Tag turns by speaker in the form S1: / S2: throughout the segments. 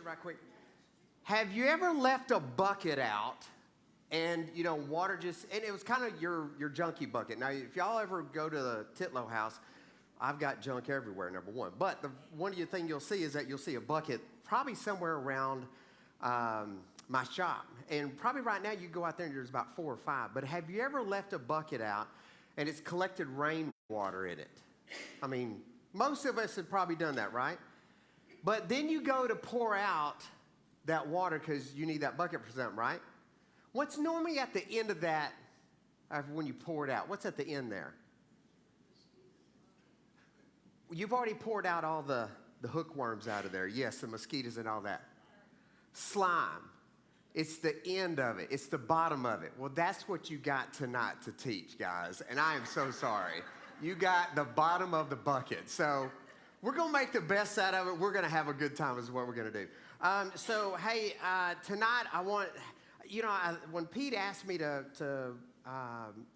S1: question right quick. Have you ever left a bucket out and, water and it was kind of your junky bucket. Now, if y'all ever go to the Titlow house, I've got junk everywhere, number one. But one of the things you'll see is that you'll see a bucket probably somewhere around my shop. And probably right now you go out there and there's about 4 or 5. But have you ever left a bucket out and it's collected rainwater in it? I mean, most of us have probably done that, right? But then you go to pour out that water because you need that bucket for something, right? What's normally at the end of that when you pour it out? What's at the end there? You've already poured out all the hookworms out of there. Yes, the mosquitoes and all that. Slime. It's the end of it. It's the bottom of it. Well, that's what you got tonight to teach, guys. And I am so sorry. You got the bottom of the bucket. So we're going to make the best out of it. We're going to have a good time is what we're going to do. Hey, tonight I want, when Pete asked me to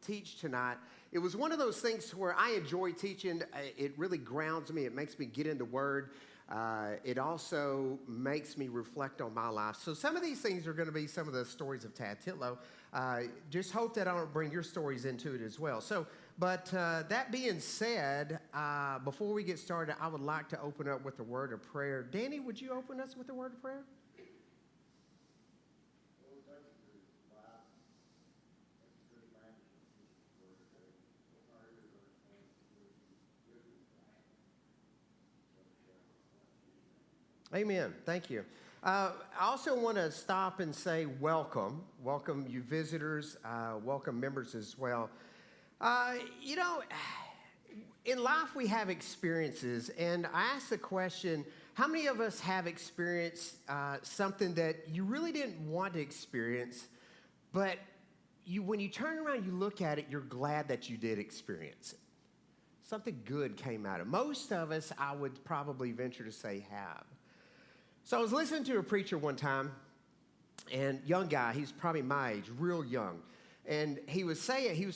S1: teach tonight, it was one of those things where I enjoy teaching. It really grounds me. It makes me get in the Word. It also makes me reflect on my life. So some of these things are going to be some of the stories of Tad Titlow. Just hope that I don't bring your stories into it as well. But that being said, before we get started, I would like to open up with a word of prayer. Danny, would you open us with a word of prayer? Amen. Thank you. I also want to stop and say welcome. Welcome you visitors. Welcome members as well. In life we have experiences, and I ask the question, how many of us have experienced something that you really didn't want to experience, but when you turn around, you look at it, you're glad that you did experience it. Something good came out of it. Most of us, I would probably venture to say, have. So I was listening to a preacher one time, and young guy, he's probably my age, real young. And he was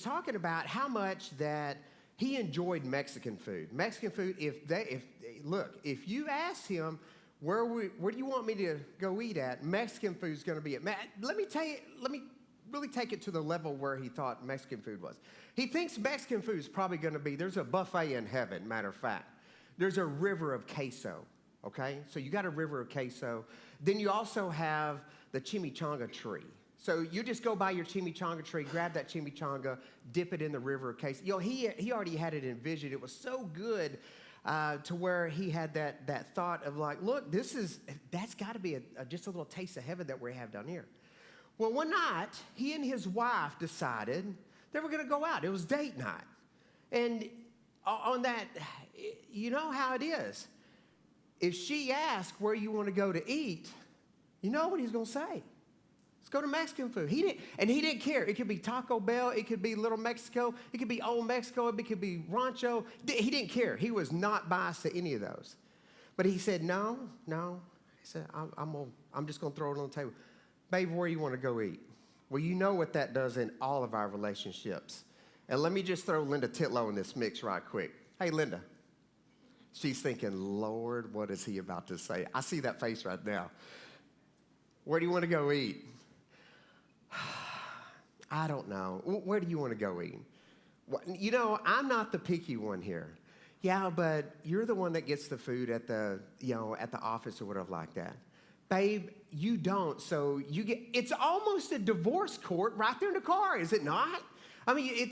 S1: talking about how much that he enjoyed Mexican food. Mexican food, if you asked him, where do you want me to go eat at? Mexican food's going to be it. Let me really take it to the level where he thought Mexican food was. He thinks Mexican food is probably going to be, there's a buffet in heaven, matter of fact. There's a river of queso, okay? So you got a river of queso. Then you also have the chimichanga tree. So you just go by your chimichanga tree, grab that chimichanga, dip it in the river of queso. He already had it envisioned. It was so good to where he had that thought of like, look, that's got to be just a little taste of heaven that we have down here. Well, one night, he and his wife decided they were going to go out. It was date night. And on that, you know how it is. If she asked where you want to go to eat, you know what he's going to say. Let's go to Mexican food. He didn't care. It could be Taco Bell. It could be Little Mexico. It could be Old Mexico. It could be Rancho. He didn't care. He was not biased to any of those. But he said, no. He said, I'm just going to throw it on the table. Babe, where you want to go eat? Well, you know what that does in all of our relationships. And let me just throw Linda Titlow in this mix right quick. Hey, Linda. She's thinking, Lord, what is he about to say? I see that face right now. Where do you want to go eat? I don't know. Where do you want to go eat? I'm not the picky one here. Yeah, but you're the one that gets the food at the office or whatever like that. Babe, you don't, so it's almost a divorce court right there in the car, is it not? I mean,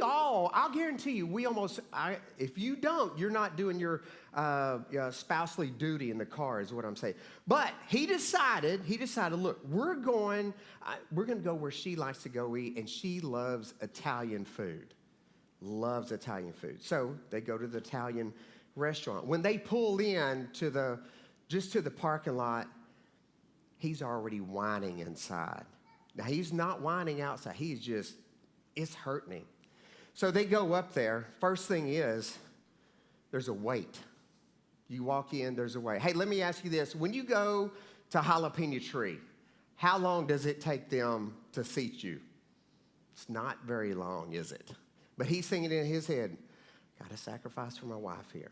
S1: I'll guarantee you, if you don't, you're not doing your spousely duty in the car is what I'm saying. But he decided, look, we're going to go where she likes to go eat, and she loves Italian food. Loves Italian food. So they go to the Italian restaurant. When they pull in to the parking lot, he's already whining inside. Now, he's not whining outside. It's hurting him. So they go up there. First thing is, there's a wait. You walk in, there's a wait. Hey, let me ask you this. When you go to Jalapeno Tree, how long does it take them to seat you? It's not very long, is it? But he's thinking in his head, got to sacrifice for my wife here.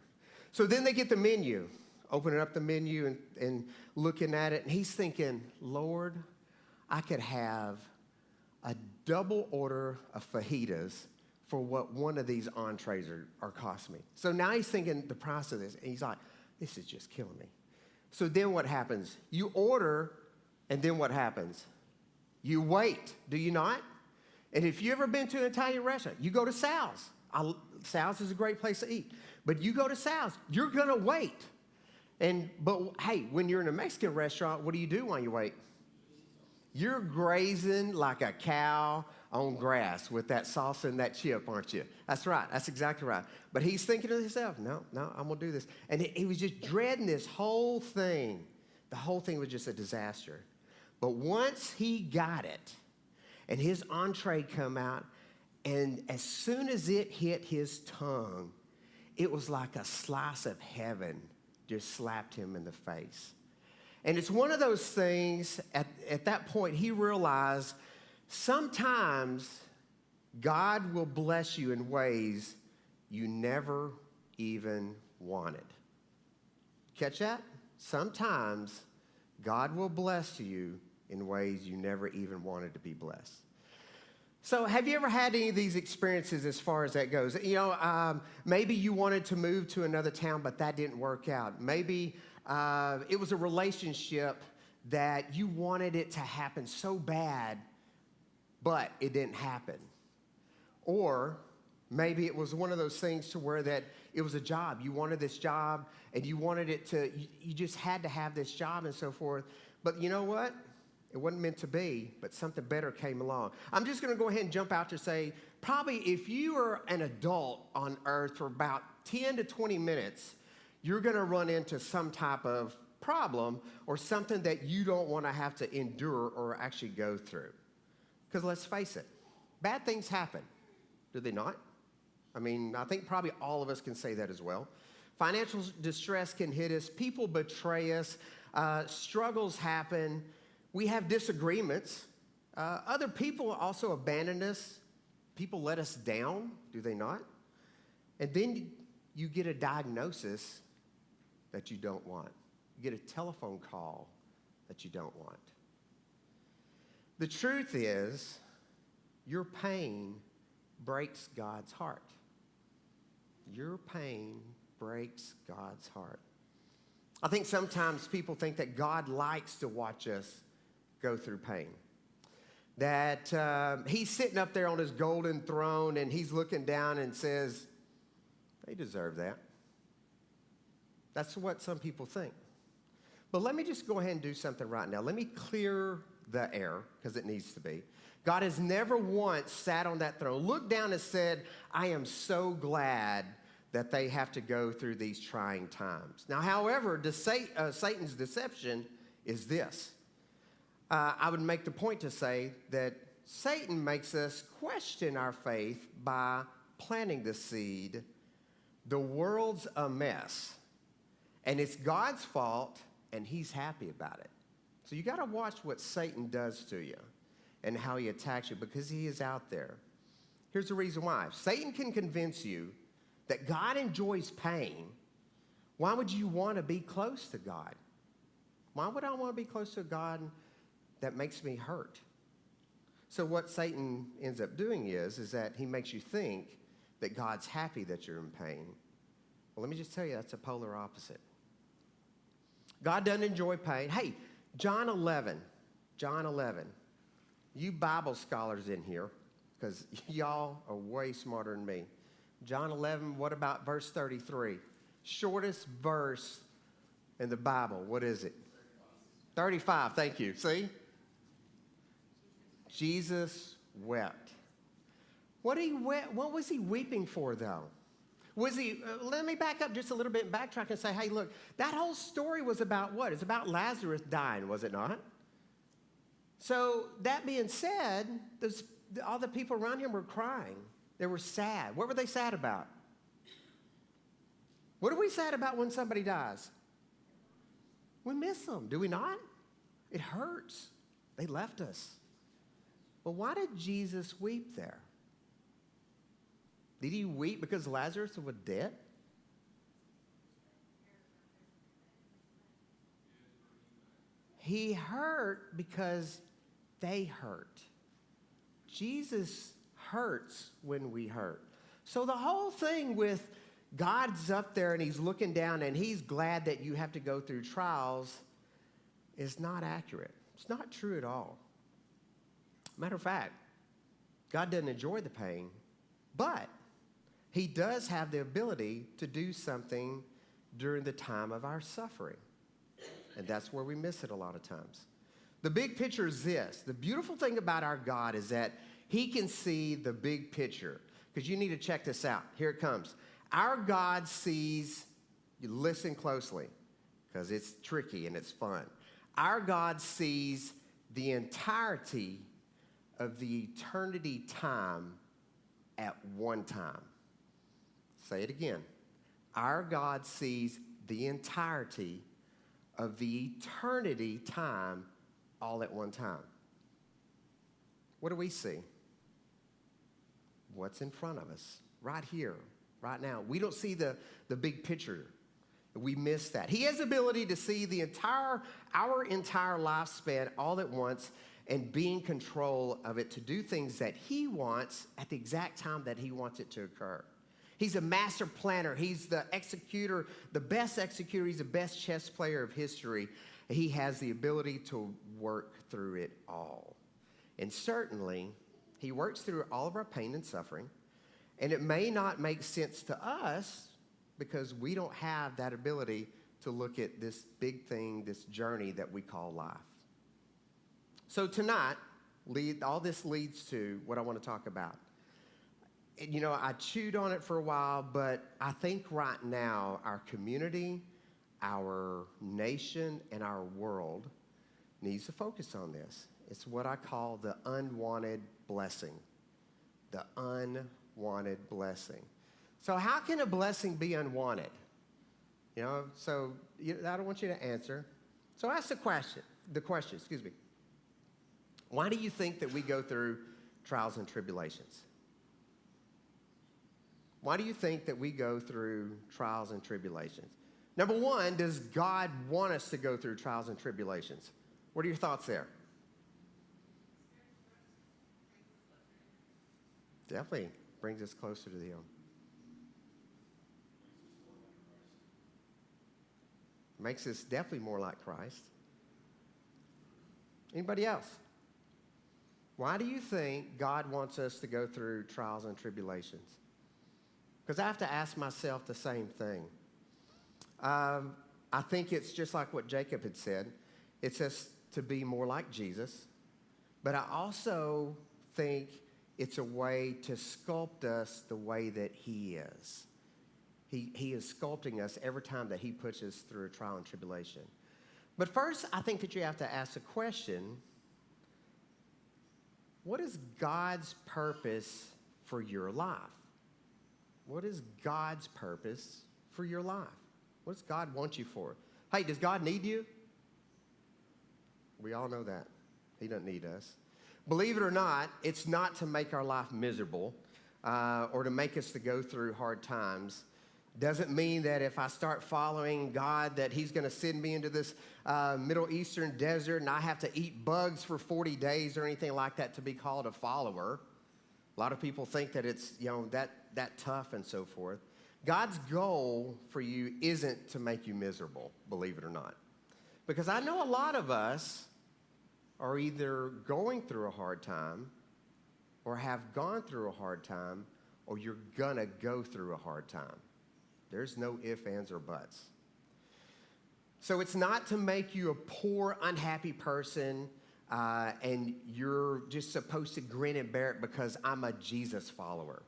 S1: So then they get the menu. opening up the menu and looking at it. And he's thinking, Lord, I could have a double order of fajitas for what one of these entrees are costing me. So now he's thinking the price of this. And he's like, this is just killing me. So then what happens? You order, and then what happens? You wait, do you not? And if you've ever been to an Italian restaurant, you go to Sal's. Sal's is a great place to eat. But you go to Sal's, you're going to wait. But hey, when you're in a Mexican restaurant, what do you do while you wait? You're grazing like a cow on grass with that salsa and that chip, aren't you? That's right. That's exactly right. But he's thinking to himself, no, I'm going to do this. And he was just dreading this whole thing. The whole thing was just a disaster. But once he got it, and his entree come out, and as soon as it hit his tongue, it was like a slice of heaven just slapped him in the face. And it's one of those things, at that point, he realized sometimes God will bless you in ways you never even wanted. Catch that? Sometimes God will bless you in ways you never even wanted to be blessed. So have you ever had any of these experiences as far as that goes? You know, maybe you wanted to move to another town, but that didn't work out. Maybe it was a relationship that you wanted it to happen so bad, but it didn't happen. Or maybe it was one of those things to where that it was a job. You wanted this job, and you wanted it to, you just had to have this job and so forth. But you know what? It wasn't meant to be, but something better came along. I'm just going to go ahead and jump out to say, probably if you are an adult on earth for about 10 to 20 minutes, you're going to run into some type of problem or something that you don't want to have to endure or actually go through. Because let's face it, bad things happen, do they not? I mean, I think probably all of us can say that as well. Financial distress can hit us. People betray us. Struggles happen. We have disagreements. Other people also abandon us. People let us down, do they not? And then you get a diagnosis that you don't want. You get a telephone call that you don't want. The truth is, your pain breaks God's heart. Your pain breaks God's heart. I think sometimes people think that God likes to watch us go through pain. That he's sitting up there on his golden throne and he's looking down and says, they deserve that. That's what some people think. But let me just go ahead and do something right now. Let me clear the air, because it needs to be. God has never once sat on that throne, looked down and said, I am so glad that they have to go through these trying times. Now, however, Satan's deception is this. I would make the point to say that Satan makes us question our faith by planting the seed. The world's a mess, and it's God's fault, and he's happy about it. So you got to watch what Satan does to you and how he attacks you, because he is out there. Here's the reason why. If Satan can convince you that God enjoys pain, why would you want to be close to God? Why would I want to be close to a God that makes me hurt? So what Satan ends up doing is that he makes you think that God's happy that you're in pain. Well, let me just tell you, that's a polar opposite. God doesn't enjoy pain. Hey, John 11. You Bible scholars in here, because y'all are way smarter than me. John 11, what about verse 33? Shortest verse in the Bible. What is it? 35, thank you. See? Jesus wept. What was he weeping for, though? Was he, let me back up just a little bit and backtrack and say, hey, look, that whole story was about what? It's about Lazarus dying, was it not? So that being said, all the people around him were crying. They were sad. What were they sad about? What are we sad about when somebody dies? We miss them, do we not? It hurts. They left us. But why did Jesus weep there? Did he weep because Lazarus was dead? He hurt because they hurt. Jesus hurts when we hurt. So the whole thing with God's up there and he's looking down and he's glad that you have to go through trials is not accurate. It's not true at all. Matter of fact, God doesn't enjoy the pain, but he does have the ability to do something during the time of our suffering. And that's where we miss it a lot of times. The big picture is this. The beautiful thing about our God is that he can see the big picture. Because you need to check this out. Here it comes. Our God sees, you listen closely, because it's tricky and it's fun. Our God sees the entirety of the eternity time at one time. Say it again. Our God sees the entirety of the eternity time all at one time. What do we see? What's in front of us, right here, right now. We don't see the big picture. We miss that. He has the ability to see our entire lifespan all at once and be in control of it to do things that he wants at the exact time that he wants it to occur. He's a master planner. He's the executor, the best executor. He's the best chess player of history. He has the ability to work through it all. And certainly, he works through all of our pain and suffering. And it may not make sense to us because we don't have that ability to look at this big thing, this journey that we call life. So tonight, all this leads to what I want to talk about. You know, I chewed on it for a while, but I think right now our community, our nation, and our world needs to focus on this. It's what I call the unwanted blessing. The unwanted blessing. So how can a blessing be unwanted? You know, I don't want you to answer. So ask the question, excuse me. Why do you think that we go through trials and tribulations? Why do you think that we go through trials and tribulations? Number one, does God want us to go through trials and tribulations? What are your thoughts there? Definitely brings us closer to Him. Makes us definitely more like Christ. Anybody else? Why do you think God wants us to go through trials and tribulations? Because I have to ask myself the same thing. I think it's just like what Jacob had said. It's just to be more like Jesus. But I also think it's a way to sculpt us the way that He is. He is sculpting us every time that He puts us through a trial and tribulation. But first, I think that you have to ask the question, what is God's purpose for your life? What is God's purpose for your life? What does God want you for? Hey, does God need you? We all know that. He doesn't need us. Believe it or not, it's not to make our life miserable or to make us to go through hard times. Doesn't mean that if I start following God that He's going to send me into this Middle Eastern desert and I have to eat bugs for 40 days or anything like that to be called a follower. A lot of people think that it's, that tough and so forth. God's goal for you isn't to make you miserable, believe it or not. Because I know a lot of us are either going through a hard time or have gone through a hard time or you're going to go through a hard time. There's no ifs, ands, or buts. So it's not to make you a poor, unhappy person and you're just supposed to grin and bear it because I'm a Jesus follower.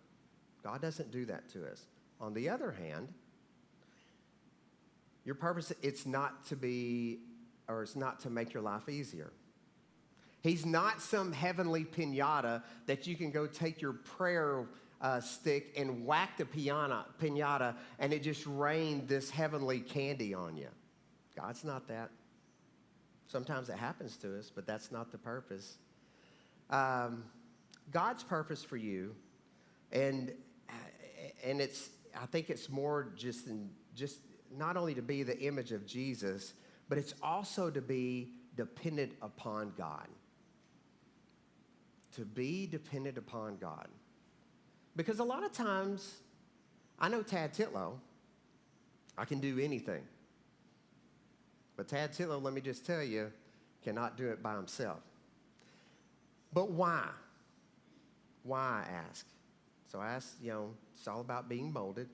S1: God doesn't do that to us. On the other hand, your purpose, it's not to make your life easier. He's not some heavenly piñata that you can go take your prayer stick and whack the piñata and it just rained this heavenly candy on you. God's not that. Sometimes it happens to us, but that's not the purpose. God's purpose for you, and I think it's more just not only to be the image of Jesus, but it's also to be dependent upon God. To be dependent upon God. Because a lot of times, I know Tad Titlow, I can do anything. But Tad Titlow, let me just tell you, cannot do it by himself. But why? Why, I ask? So I ask, it's all about being molded,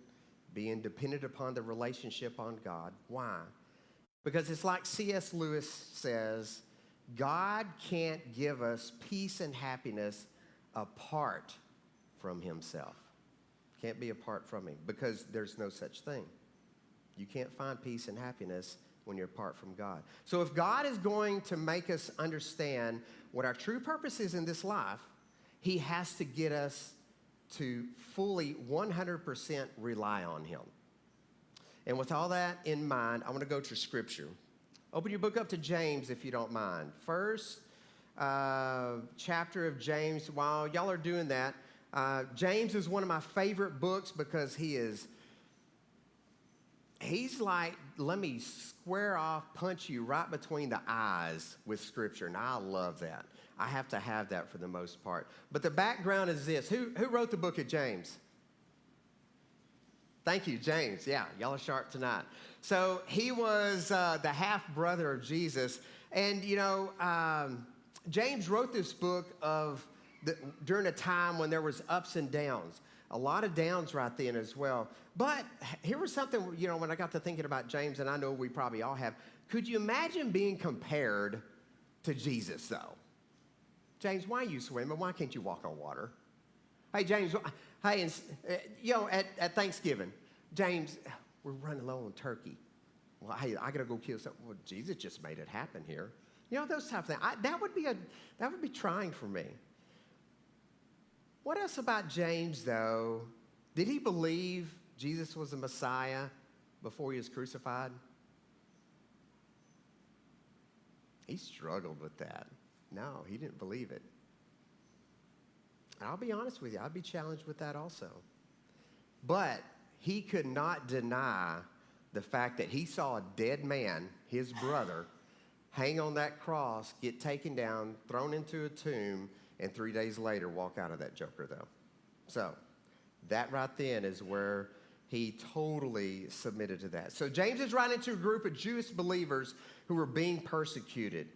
S1: being dependent upon the relationship on God. Why? Because it's like C.S. Lewis says, God can't give us peace and happiness apart from himself. Can't be apart from him because there's no such thing. You can't find peace and happiness when you're apart from God. So if God is going to make us understand what our true purpose is in this life, he has to get us to fully 100% rely on him. And with all that in mind, I want to go to Scripture. Open your book up to James if you don't mind. First chapter of James. While y'all are doing that, James is one of my favorite books because he's like, let me square off, punch you right between the eyes with Scripture. And I love that. I have to have that for the most part. But the background is this. Who wrote the book of James? Thank you, James. Yeah, y'all are sharp tonight. So he was the half-brother of Jesus. And, James wrote this book during a time when there was ups and downs. A lot of downs right then as well. But here was something, when I got to thinking about James, and I know we probably all have, could you imagine being compared to Jesus, though? James, why are you swimming? Why can't you walk on water? Hey, James, at Thanksgiving, James, we're running low on turkey. Well, hey, I got to go kill something. Well, Jesus just made it happen here. Those type of things. That would be trying for me. What else about James, though? Did he believe Jesus was the Messiah before he was crucified? He struggled with that. No, he didn't believe it. And I'll be honest with you, I'd be challenged with that also. But he could not deny the fact that he saw a dead man, his brother, hang on that cross, get taken down, thrown into a tomb, and 3 days later walk out of that joker, though. So that right then is where he totally submitted to that. So James is writing to a group of Jewish believers who were being persecuted.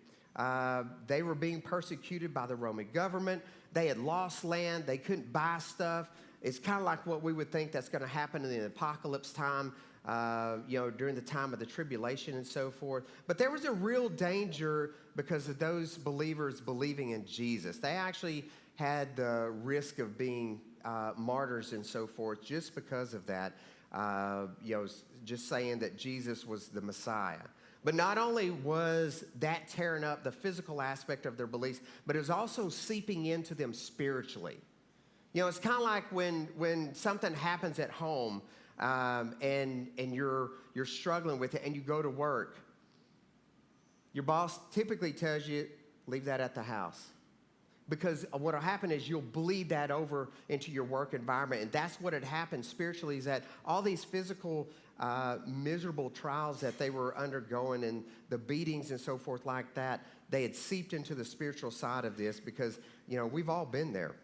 S1: They were being persecuted by the Roman government. They had lost land. They couldn't buy stuff. It's kind of like what we would think that's going to happen in the apocalypse time, during the time of the tribulation and so forth. But there was a real danger because of those believers believing in Jesus. They actually had the risk of being martyrs and so forth just because of that, just saying that Jesus was the Messiah. But not only was that tearing up the physical aspect of their beliefs, but it was also seeping into them spiritually. It's kind of like when something happens at home and you're struggling with it and you go to work. Your boss typically tells you, leave that at the house. Because what will happen is you'll bleed that over into your work environment. And that's what had happened spiritually, is that all these physical miserable trials that they were undergoing and the beatings and so forth like that, they had seeped into the spiritual side of this because, we've all been there.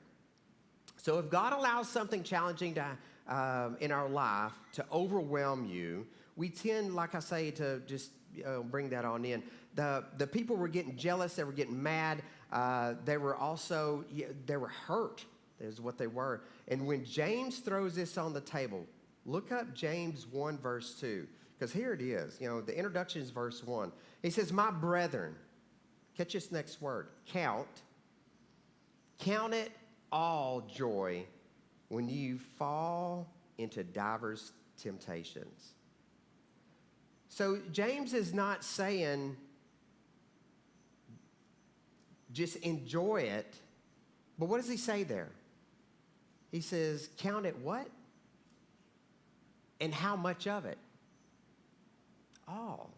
S1: So if God allows something challenging in our life to overwhelm you, we tend, like I say, to just bring that on in. The people were getting jealous. They were getting mad. They were also, they were hurt is what they were. And when James throws this on the table, look up James 1, verse 2, because here it is. The introduction is verse 1. He says, my brethren, catch this next word, count it all joy when you fall into divers temptations. So James is not saying just enjoy it, but what does he say there? He says, count it what? And how much of it? All.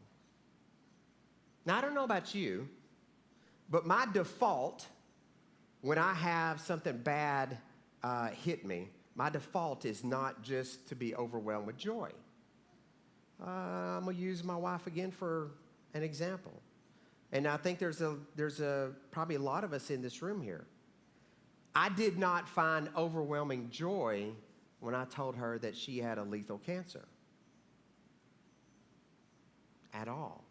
S1: Now, I don't know about you, but my default, when I have something bad hit me, my default is not just to be overwhelmed with joy. I'm going to use my wife again for an example. And I think there's probably a lot of us in this room here. I did not find overwhelming joy when I told her that she had a lethal cancer. At all.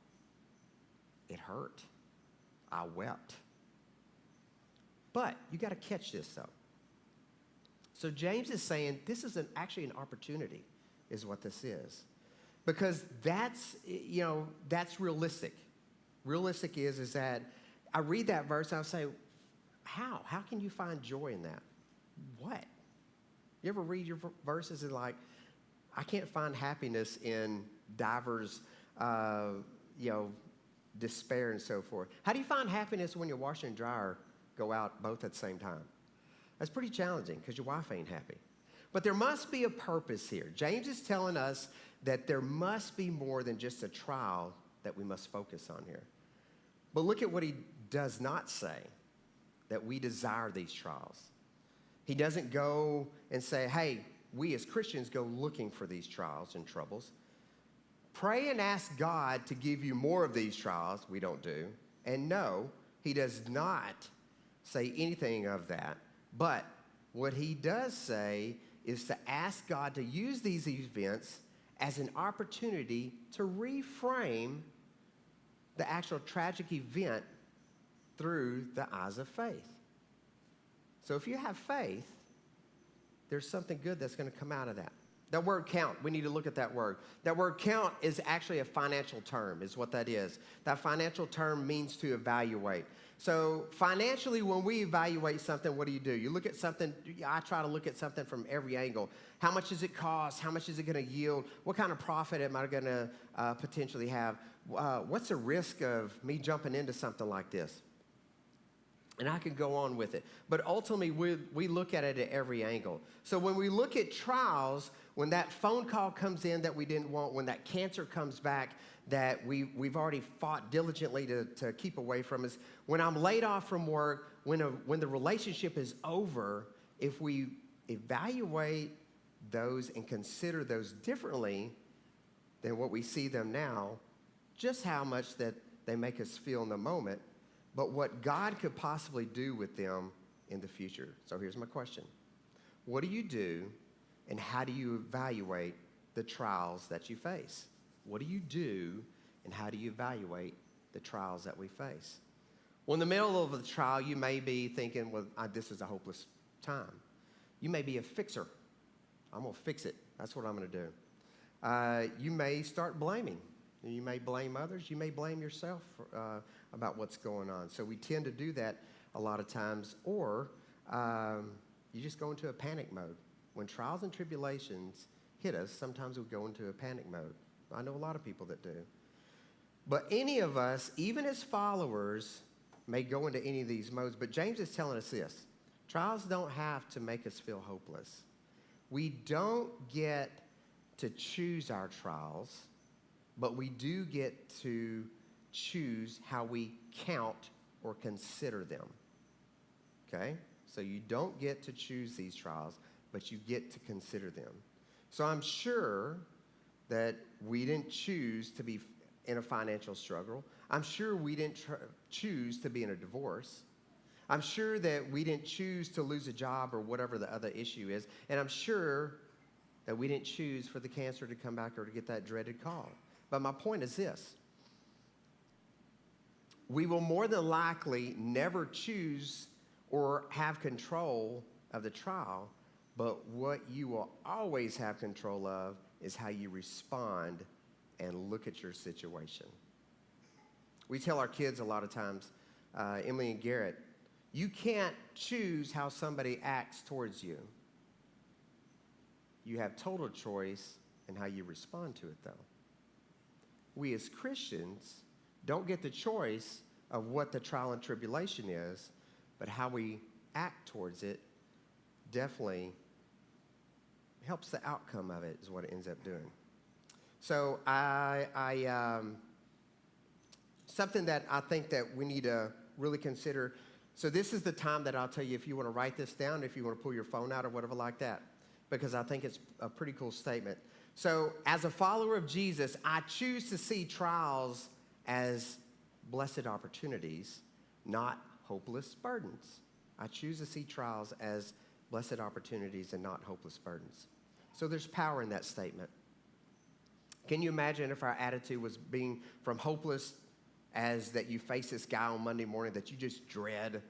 S1: It hurt. I wept. But you got to catch this, though. So James is saying this is actually an opportunity, is what this is. Because that's realistic. Realistic is that I read that verse and I say, how? How can you find joy in that? What? You ever read your verses and like, I can't find happiness in divers, despair and so forth. How do you find happiness when your washer and dryer go out both at the same time? That's pretty challenging because your wife ain't happy. But there must be a purpose here. James is telling us that there must be more than just a trial that we must focus on here. But look at what he does not say, that we desire these trials. He doesn't go and say, hey, we as Christians go looking for these trials and troubles. Pray and ask God to give you more of these trials. We don't do. And no, he does not say anything of that. But what he does say is to ask God to use these events as an opportunity to reframe the actual tragic event through the eyes of faith. So if you have faith, there's something good that's going to come out of that. That word count, we need to look at that word. That word count is actually a financial term, is what that is. That financial term means to evaluate. So financially, when we evaluate something, what do? You look at something, I try to look at something from every angle. How much does it cost? How much is it going to yield? What kind of profit am I going to potentially have? What's the risk of me jumping into something like this? And I can go on with it. But ultimately, we look at it at every angle. So when we look at trials, when that phone call comes in that we didn't want, when that cancer comes back that we've already fought diligently to keep away from us, when I'm laid off from work, when the relationship is over, if we evaluate those and consider those differently than what we see them now, just how much that they make us feel in the moment, but what God could possibly do with them in the future. So here's my question. What do you do and how do you evaluate the trials that you face? What do you do and how do you evaluate the trials that we face? Well, in the middle of the trial, you may be thinking, well, this is a hopeless time. You may be a fixer. I'm going to fix it. That's what I'm going to do. You may start blaming. You may blame others. You may blame yourself about what's going on. So we tend to do that a lot of times. Or you just go into a panic mode. When trials and tribulations hit us, sometimes we go into a panic mode. I know a lot of people that do. But any of us, even as followers, may go into any of these modes. But James is telling us this. Trials don't have to make us feel hopeless. We don't get to choose our trials, but we do get to choose how we count or consider them. Okay? So you don't get to choose these trials, but you get to consider them. So I'm sure that we didn't choose to be in a financial struggle. I'm sure we didn't choose to be in a divorce. I'm sure that we didn't choose to lose a job or whatever the other issue is. And I'm sure that we didn't choose for the cancer to come back or to get that dreaded call. But my point is this. We will more than likely never choose or have control of the trial, but what you will always have control of is how you respond and look at your situation. We tell our kids a lot of times, Emily and Garrett, you can't choose how somebody acts towards you. You have total choice in how you respond to it, though. We as Christians don't get the choice of what the trial and tribulation is, but how we act towards it definitely helps the outcome of it is what it ends up doing. So something that I think that we need to really consider. So this is the time that I'll tell you if you want to write this down, if you want to pull your phone out or whatever like that, because I think it's a pretty cool statement. So as a follower of Jesus, I choose to see trials as blessed opportunities, not hopeless burdens. I choose to see trials as blessed opportunities and not hopeless burdens. So there's power in that statement. Can you imagine if our attitude was being from hopeless as that you face this guy on Monday morning that you just dread,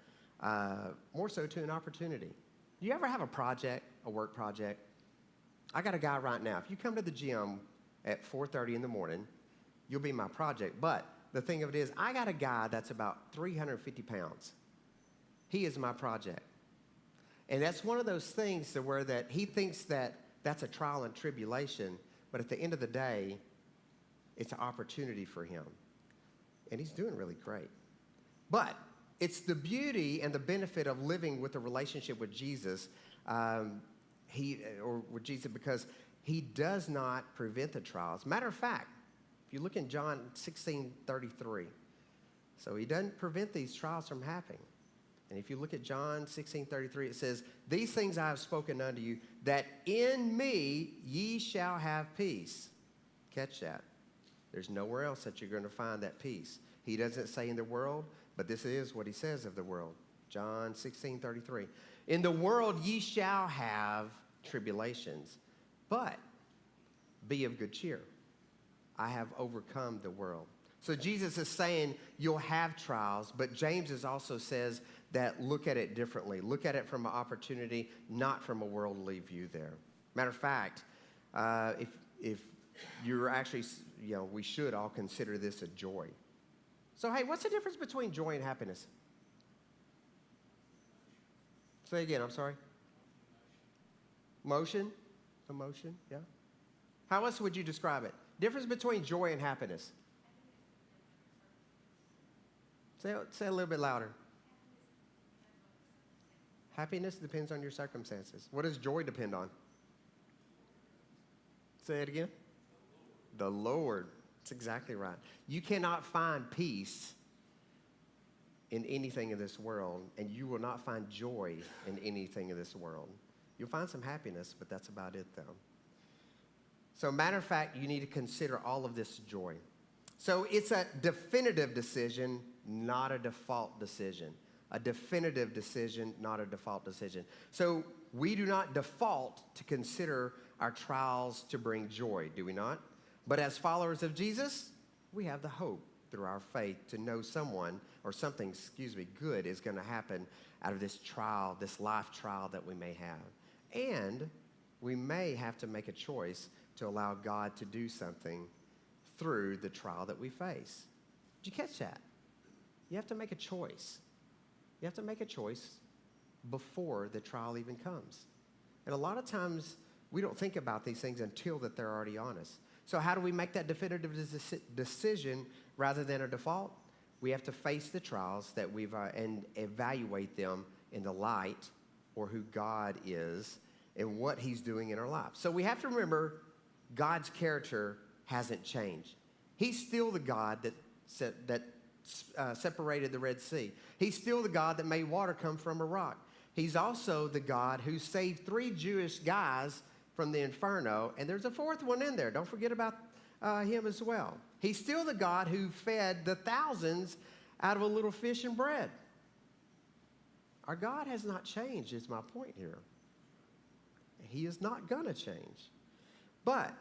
S1: more so to an opportunity? Do you ever have a project, a work project? I got a guy right now. If you come to the gym at 4:30 in the morning, you'll be my project. But the thing of it is, I got a guy that's about 350 pounds. He is my project. And that's one of those things to where that he thinks that that's a trial and tribulation, but at the end of the day, it's an opportunity for him. And he's doing really great. But it's the beauty and the benefit of living with a relationship with Jesus, with Jesus, because he does not prevent the trials. Matter of fact, if you look in John 16:33, so he doesn't prevent these trials from happening. And if you look at John 16:33, it says, "These things I have spoken unto you, that in me ye shall have peace." Catch that. There's nowhere else that you're going to find that peace. He doesn't say in the world, but this is what he says of the world. John 16:33. "In the world ye shall have tribulations, but be of good cheer. I have overcome the world." So Jesus is saying you'll have trials, but James also says that look at it differently. Look at it from an opportunity, not from a worldly view there. Matter of fact, if you're actually, we should all consider this a joy. So, hey, what's the difference between joy and happiness? Say again, I'm sorry. Motion? Emotion, yeah. How else would you describe it? Difference between joy and happiness. Say a little bit louder. Happiness depends on your circumstances. What does joy depend on? Say it again. The Lord. That's exactly right. You cannot find peace in anything in this world, and you will not find joy in anything in this world. You'll find some happiness, but that's about it, though. So, matter of fact, you need to consider all of this joy. So, it's a definitive decision, not a default decision. A definitive decision, not a default decision. So, we do not default to consider our trials to bring joy, do we not? But as followers of Jesus, we have the hope through our faith to know someone or something, good is going to happen out of this trial, this life trial that we may have. And we may have to make a choice to allow God to do something through the trial that we face. Did you catch that? You have to make a choice. You have to make a choice before the trial even comes. And a lot of times, we don't think about these things until that they're already on us. So how do we make that definitive decision rather than a default? We have to face the trials that and evaluate them in the light or who God is and what he's doing in our lives. So we have to remember God's character hasn't changed. He's still the God that separated the Red Sea. He's still the God that made water come from a rock. He's also the God who saved 3 Jewish guys from the inferno, and there's a 4th one in there. Don't forget about him as well. He's still the God who fed the thousands out of a little fish and bread. Our God has not changed, is my point here. He is not going to change. But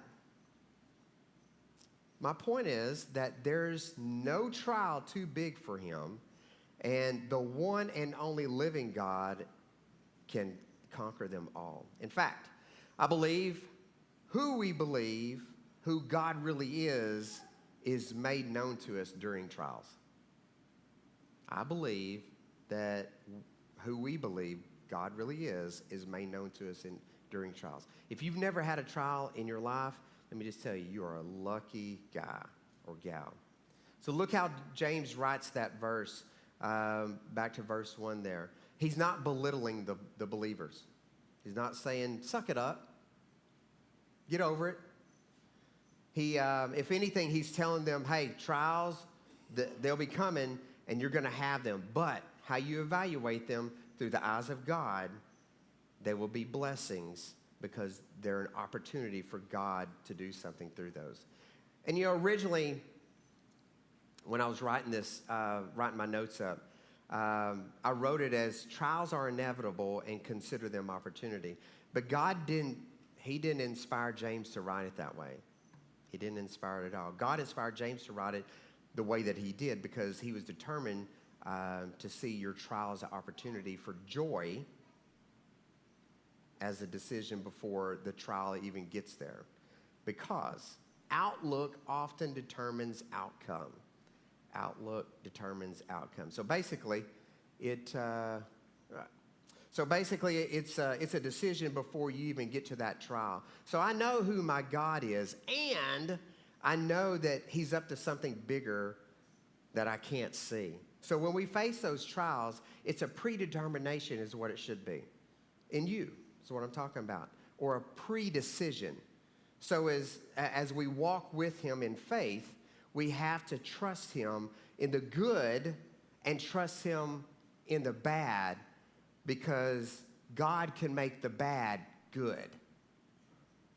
S1: my point is that there's no trial too big for him, and the one and only living God can conquer them all. In fact, I believe who God really is made known to us during trials. I believe that who we believe God really is made known to us during trials. If you've never had a trial in your life, let me just tell you, you are a lucky guy or gal. So look how James writes that verse, back to verse 1 there. He's not belittling the believers. He's not saying, suck it up, get over it. If anything, he's telling them, hey, trials, they'll be coming, and you're going to have them. But how you evaluate them through the eyes of God, they will be blessings because they're an opportunity for God to do something through those. And originally, when I was writing this, writing my notes up, I wrote it as trials are inevitable and consider them opportunity. But He didn't inspire James to write it that way. He didn't inspire it at all. God inspired James to write it the way that he did because he was determined to see your trial as an opportunity for joy as a decision before the trial even gets there. Because outlook often determines outcome. Outlook determines outcome. So basically, it's a decision before you even get to that trial. So I know who my God is, and I know that he's up to something bigger that I can't see. So when we face those trials, it's a predetermination is what it should be. In you is what I'm talking about. Or a pre-decision. So as we walk with him in faith, we have to trust him in the good and trust him in the bad, because God can make the bad good.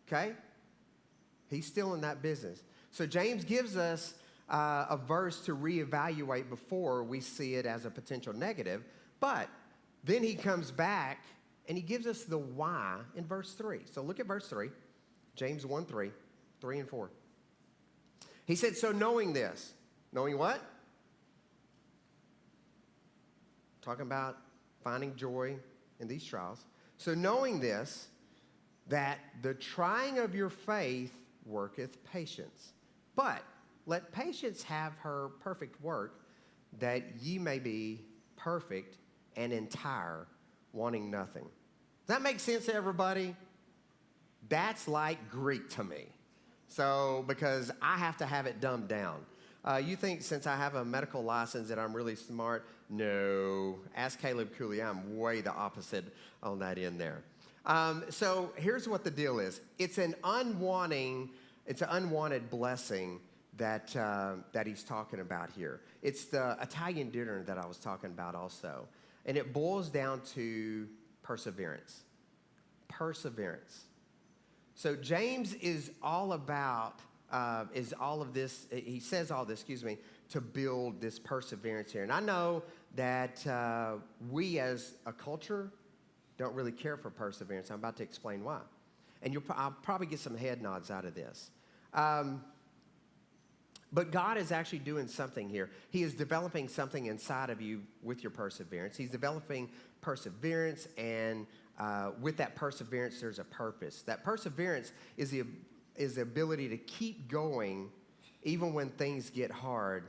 S1: Okay? He's still in that business. So James gives us a verse to reevaluate before we see it as a potential negative. But then he comes back and he gives us the why in verse 3. So look at verse 3. James 1:3, 3 and 4. He said, so knowing this. Knowing what? Talking about finding joy in these trials. So knowing this, that the trying of your faith worketh patience. But let patience have her perfect work, that ye may be perfect and entire, wanting nothing. Does that make sense to everybody? That's like Greek to me. So, because I have to have it dumbed down. You think since I have a medical license that I'm really smart? No. Ask Caleb Cooley. I'm way the opposite on that end there. So here's what the deal is. It's an unwanted blessing that he's talking about here. It's the Italian dinner that I was talking about also. And it boils down to perseverance. Perseverance. So James is all about, he says all this, to build this perseverance here. And I know that we as a culture don't really care for perseverance. I'm about to explain why. And I'll probably get some head nods out of this. But God is actually doing something here. He is developing something inside of you with your perseverance. He's developing perseverance, and with that perseverance, there's a purpose. That perseverance is the ability to keep going even when things get hard,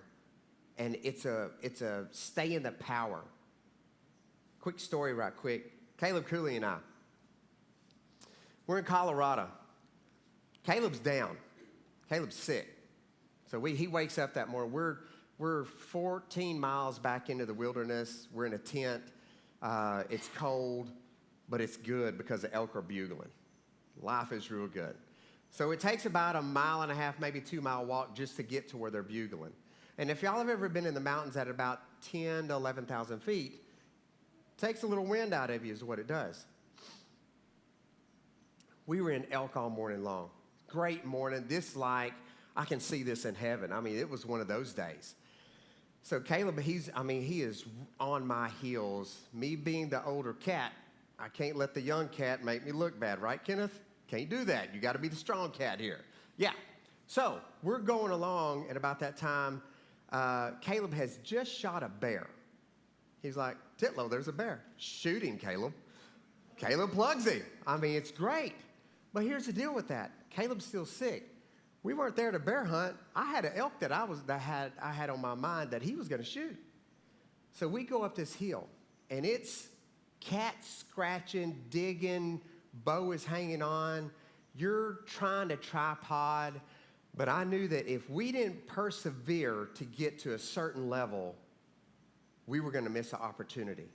S1: and it's a stay in the power. Quick story right quick. Caleb Cooley and I, we're in Colorado. Caleb's down. Caleb's sick. So he wakes up that morning. We're 14 miles back into the wilderness. We're in a tent. It's cold, but it's good because the elk are bugling. Life is real good. So it takes about 1.5 miles, maybe 2 mile walk just to get to where they're bugling. And if y'all have ever been in the mountains at about 10 to 11,000 feet, it takes a little wind out of you is what it does. We were in elk all morning long. Great morning. I can see this in heaven. I mean, it was one of those days. So Caleb, he is on my heels. Me being the older cat, I can't let the young cat make me look bad, right, Kenneth? Can't do that. You got to be the strong cat here. Yeah. So we're going along, and about that time, Caleb has just shot a bear. He's like, Titlow, there's a bear. Shoot him, Caleb. Caleb plugs him. I mean, it's great. But here's the deal with that. Caleb's still sick. We weren't there to bear hunt. I had an elk that I had on my mind that he was going to shoot. So we go up this hill, and it's cat scratching, digging, bow is hanging on. You're trying to tripod, but I knew that if we didn't persevere to get to a certain level, we were going to miss an opportunity.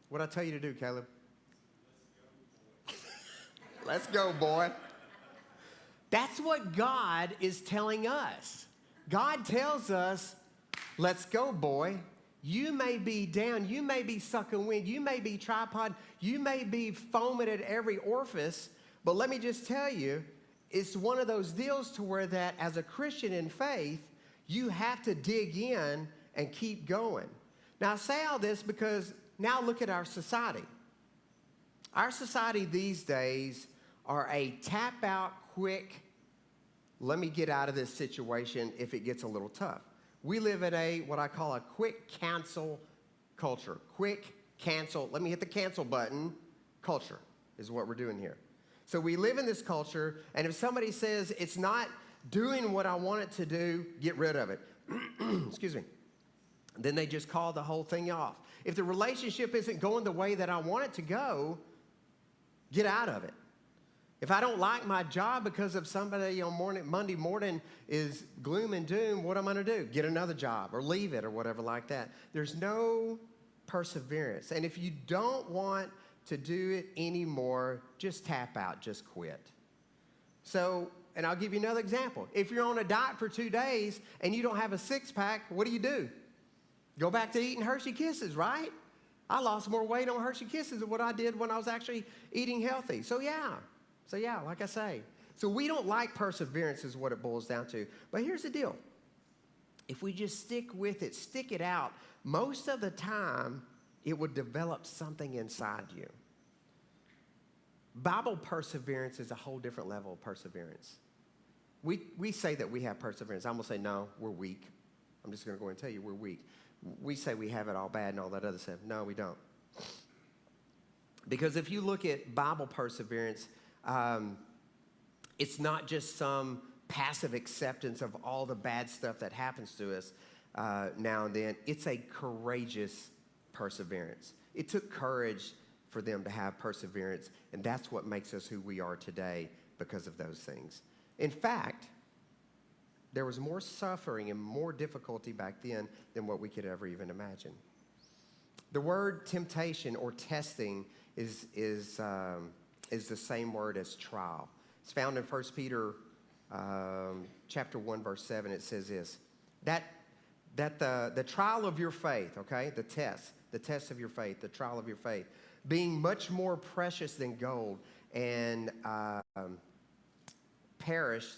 S1: What'd I tell you to do, Caleb? Let's go, boy. That's what God is telling us. God tells us, let's go, boy. You may be down. You may be sucking wind. You may be tripod. You may be foaming at every orifice. But let me just tell you, it's one of those deals to where that as a Christian in faith, You have to dig in and keep going. Now, I say all this because now look at our society. Our society these days are a tap out quick, let me get out of this situation if it gets a little tough. We live in a, what I call a quick cancel culture. Quick cancel, let me hit the cancel button, culture is what we're doing here. So we live in this culture, and if somebody says it's not doing what I want it to do, get rid of it. Excuse me. Then they just call the whole thing off. If the relationship isn't going the way that I want it to go, get out of it. If I don't like my job because of somebody on Monday morning is gloom and doom, what am I going to do? Get another job or leave it or whatever like that. There's no perseverance. And if you don't want to do it anymore, just tap out, just quit. So, and I'll give you another example. If you're on a diet for 2 days and you don't have a six-pack, what do? Go back to eating Hershey Kisses, right? I lost more weight on Hershey Kisses than what I did when I was actually eating healthy. So yeah, like I say. So we don't like perseverance is what it boils down to. But here's the deal. If we just stick with it, stick it out, most of the time, it would develop something inside you. Bible perseverance is a whole different level of perseverance. We say that we have perseverance. I'm going to say, no, we're weak. I'm just going to go and tell you we're weak. We say we have it all bad and all that other stuff. No, we don't. Because if you look at Bible perseverance, it's not just some passive acceptance of all the bad stuff that happens to us now and then. It's a courageous perseverance. It took courage for them to have perseverance, and that's what makes us who we are today because of those things. In fact, there was more suffering and more difficulty back then than what we could ever even imagine. The word temptation or testing is the same word as trial. It's found in 1 Peter chapter 1, verse 7. It says this, that the trial of your faith, okay, the test of your faith, the trial of your faith, being much more precious than gold and perished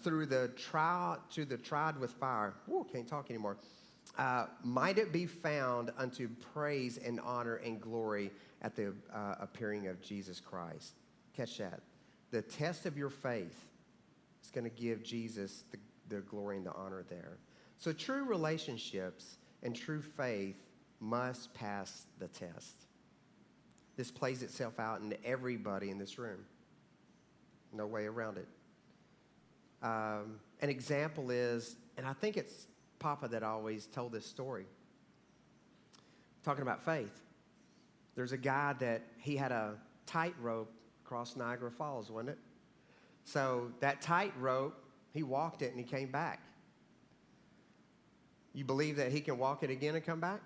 S1: through the tried with fire. Woo, can't talk anymore. Might it be found unto praise and honor and glory at the appearing of Jesus Christ. Catch that. The test of your faith is going to give Jesus the glory and the honor there. So true relationships and true faith must pass the test. This plays itself out in everybody in this room. No way around it. An example is, and I think it's Papa that always told this story, talking about faith. There's a guy that he had a tightrope across Niagara Falls, wasn't it? So that tightrope, he walked it and he came back. You believe that he can walk it again and come back?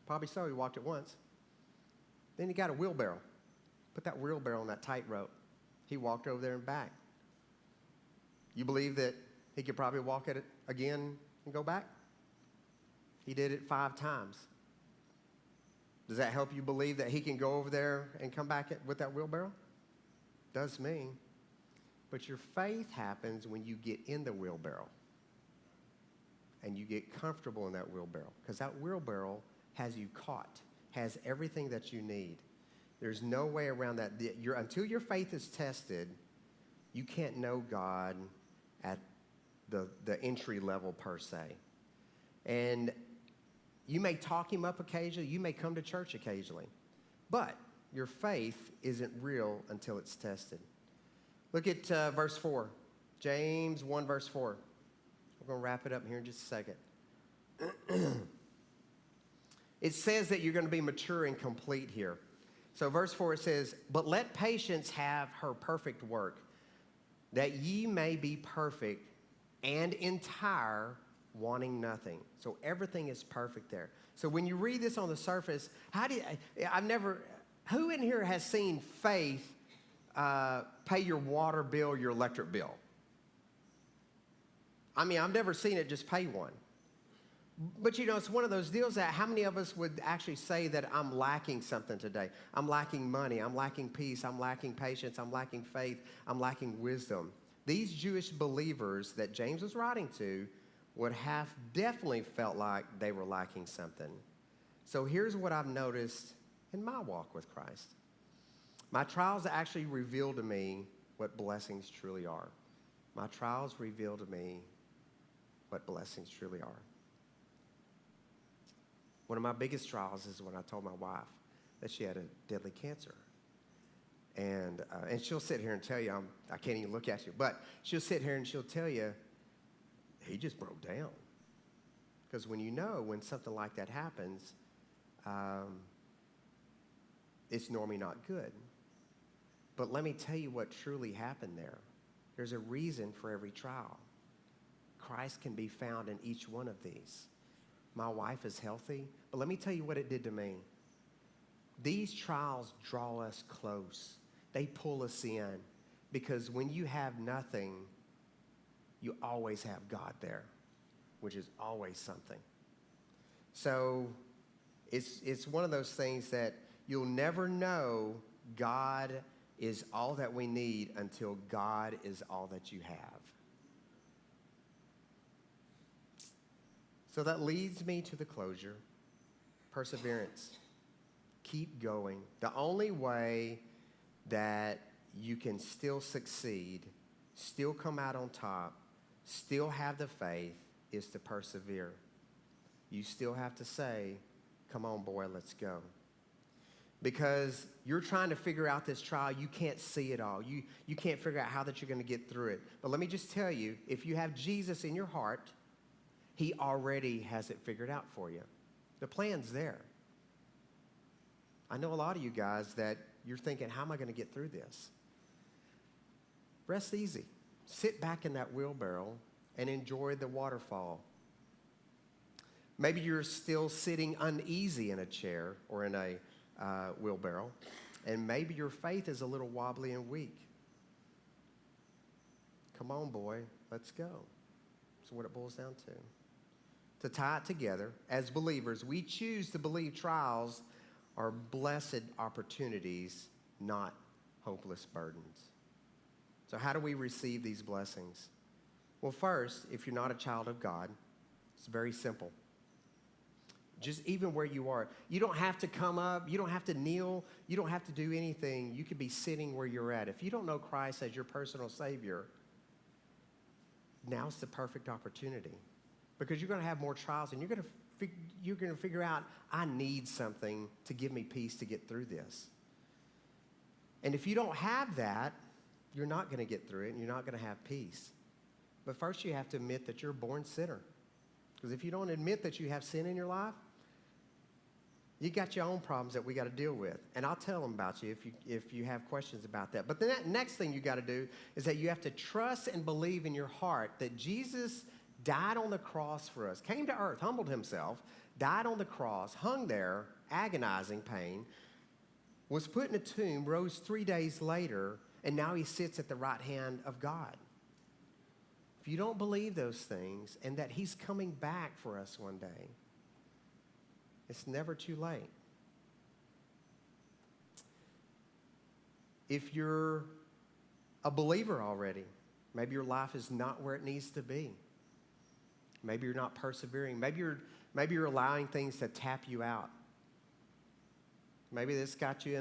S1: Probably so. He walked it once. Then he got a wheelbarrow. Put that wheelbarrow on that tightrope. He walked over there and back. You believe that he could probably walk it again and go back? He did it 5 times. Does that help you believe that he can go over there and come back with that wheelbarrow? Does me. But your faith happens when you get in the wheelbarrow and you get comfortable in that wheelbarrow, because that wheelbarrow has you caught, has everything that you need. There's no way around that. Until your faith is tested, you can't know God at the entry level per se. And you may talk him up occasionally. You may come to church occasionally. But your faith isn't real until it's tested. Look at verse 4. James 1, verse 4. We're going to wrap it up here in just a second. It says that you're going to be mature and complete here. So verse 4, it says, but let patience have her perfect work, that ye may be perfect and entire, wanting nothing. So everything is perfect there. So when you read this on the surface, who in here has seen faith pay your water bill, your electric bill? I mean, I've never seen it just pay one. But, it's one of those deals that how many of us would actually say that I'm lacking something today? I'm lacking money. I'm lacking peace. I'm lacking patience. I'm lacking faith. I'm lacking wisdom. these Jewish believers that James was writing to would have definitely felt like they were lacking something. So here's what I've noticed in my walk with Christ. My trials actually reveal to me what blessings truly are. My trials reveal to me what blessings truly are. One of my biggest trials is when I told my wife that she had a deadly cancer. And she'll sit here and tell you, I can't even look at you, but she'll sit here and she'll tell you, he just broke down. Because when something like that happens, it's normally not good. But let me tell you what truly happened there. There's a reason for every trial. Christ can be found in each one of these. My wife is healthy, but let me tell you what it did to me. These trials draw us close. They pull us in, because when you have nothing, you always have God there, which is always something. So it's one of those things that you'll never know God is all that we need until God is all that you have. So that leads me to the closure. Perseverance. Keep going. The only way that you can still succeed, still come out on top, still have the faith, is to persevere. You still have to say, come on, boy, let's go. Because you're trying to figure out this trial. You can't see it all. You can't figure out how that you're going to get through it. But let me just tell you, if you have Jesus in your heart, he already has it figured out for you. The plan's there. I know a lot of you guys that you're thinking, how am I going to get through this? Rest easy. Sit back in that wheelbarrow and enjoy the waterfall. Maybe you're still sitting uneasy in a chair or in a wheelbarrow, and maybe your faith is a little wobbly and weak. Come on, boy, let's go. That's what it boils down to. To tie it together, as believers, we choose to believe trials are blessed opportunities, not hopeless burdens. So how do we receive these blessings? Well, first, if you're not a child of God, it's very simple. Just even where you are. You don't have to come up. You don't have to kneel. You don't have to do anything. You could be sitting where you're at. If you don't know Christ as your personal Savior, now's the perfect opportunity. Because you're going to have more trials, and you're going to figure out, I need something to give me peace to get through this. And if you don't have that, you're not going to get through it, and you're not going to have peace. But first you have to admit that you're a born sinner. Because if you don't admit that you have sin in your life, you got your own problems that we got to deal with. And I'll tell them about you if you have questions about that. But the next thing you got to do is that you have to trust and believe in your heart that Jesus died on the cross for us, came to earth, humbled himself, died on the cross, hung there, agonizing pain, was put in a tomb, rose 3 days later, and now he sits at the right hand of God. If you don't believe those things and that he's coming back for us one day, it's never too late. If you're a believer already, maybe your life is not where it needs to be. Maybe you're not persevering. Maybe you're allowing things to tap you out. Maybe this got you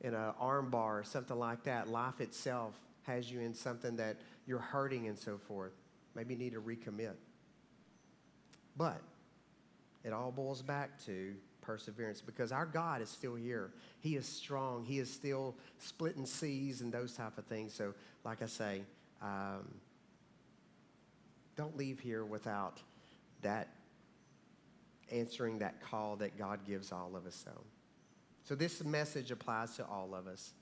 S1: in a arm bar or something like that. Life itself has you in something that you're hurting and so forth. Maybe you need to recommit. But it all boils back to perseverance, because our God is still here. He is strong. He is still splitting seas and those type of things. So like I say, don't leave here without that answering that call that God gives all of us. So this message applies to all of us.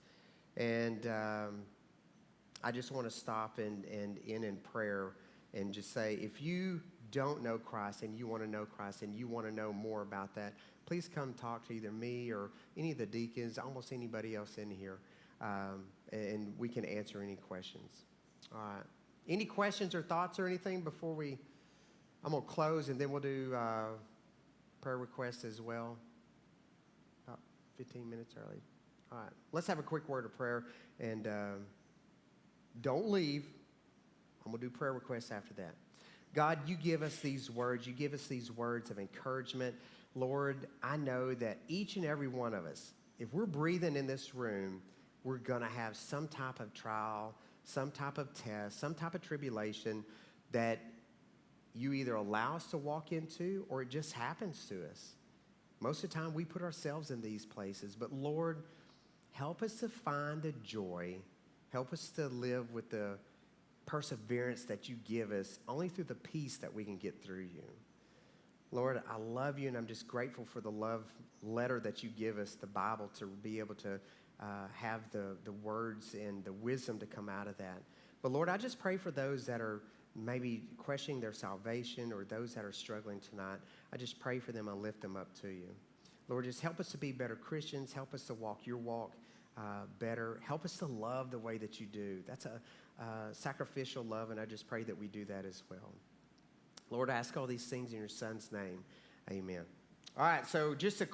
S1: And I just want to stop and end in prayer and just say, if you don't know Christ and you want to know Christ and you want to know more about that, please come talk to either me or any of the deacons, almost anybody else in here, and we can answer any questions. All right. Any questions or thoughts or anything before I'm going to close, and then we'll do prayer requests as well. About 15 minutes early. All right. Let's have a quick word of prayer, and don't leave I'm going to do prayer requests after that. God, you give us these words. You give us these words of encouragement. Lord, I know that each and every one of us, if we're breathing in this room, we're going to have some type of trial, some type of test, some type of tribulation that you either allow us to walk into or it just happens to us. Most of the time, we put ourselves in these places. But Lord, help us to find the joy. Help us to live with the perseverance that you give us only through the peace that we can get through you. Lord, I love you, and I'm just grateful for the love letter that you give us, the Bible, to be able to have the words and the wisdom to come out of that. But Lord, I just pray for those that are maybe questioning their salvation or those that are struggling tonight. I just pray for them and lift them up to you. Lord, just help us to be better Christians. Help us to walk your walk better. Help us to love the way that you do. That's a sacrificial love, and I just pray that we do that as well. Lord, I ask all these things in your Son's name. Amen. All right, so just a